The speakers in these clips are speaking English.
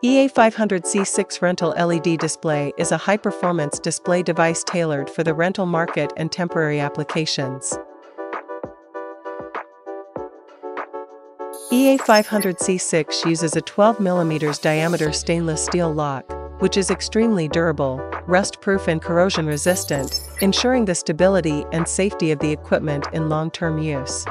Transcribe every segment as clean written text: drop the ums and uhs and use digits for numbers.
EA500C6 rental LED display is a high-performance display device tailored for the rental market and temporary applications. EA500C6 uses a 12mm diameter stainless steel lock, which is extremely durable, rust-proof and corrosion-resistant, ensuring the stability and safety of the equipment in long-term use.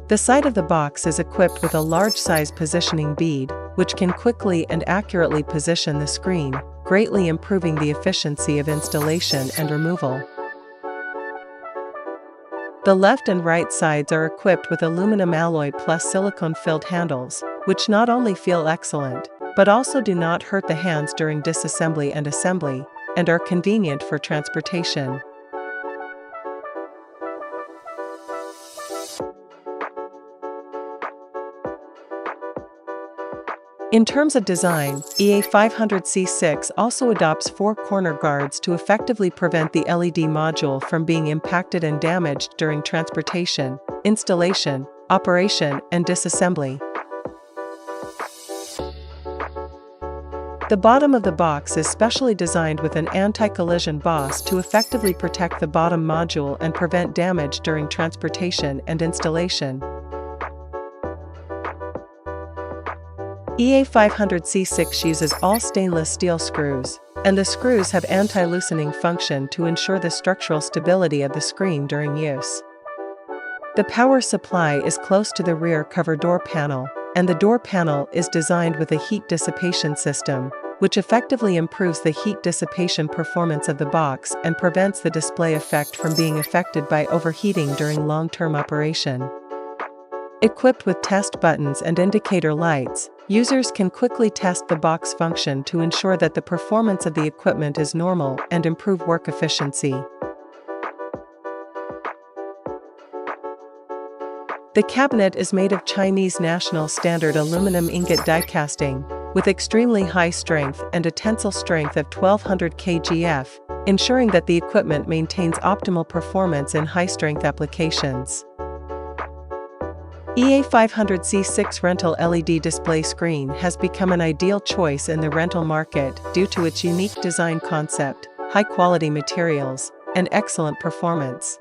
The side of the box is equipped with a large-size positioning bead, which can quickly and accurately position the screen, greatly improving the efficiency of installation and removal. The left and right sides are equipped with aluminum alloy plus silicone-filled handles, which not only feel excellent, but also do not hurt the hands during disassembly and assembly, and are convenient for transportation. In terms of design, EA500C6 also adopts 4 corner guards to effectively prevent the LED module from being impacted and damaged during transportation, installation, operation, and disassembly. The bottom of the box is specially designed with an anti-collision boss to effectively protect the bottom module and prevent damage during transportation and installation. EA500C6 uses all stainless steel screws, and the screws have anti-loosening function to ensure the structural stability of the screen during use. The power supply is close to the rear cover door panel, and the door panel is designed with a heat dissipation system, which effectively improves the heat dissipation performance of the box and prevents the display effect from being affected by overheating during long-term operation. Equipped with test buttons and indicator lights, users can quickly test the box function to ensure that the performance of the equipment is normal and improve work efficiency. The cabinet is made of Chinese national standard aluminum ingot die casting, with extremely high strength and a tensile strength of 1200 kgf, ensuring that the equipment maintains optimal performance in high-strength applications. EA500C6 rental LED display screen has become an ideal choice in the rental market due to its unique design concept, high-quality materials, and excellent performance.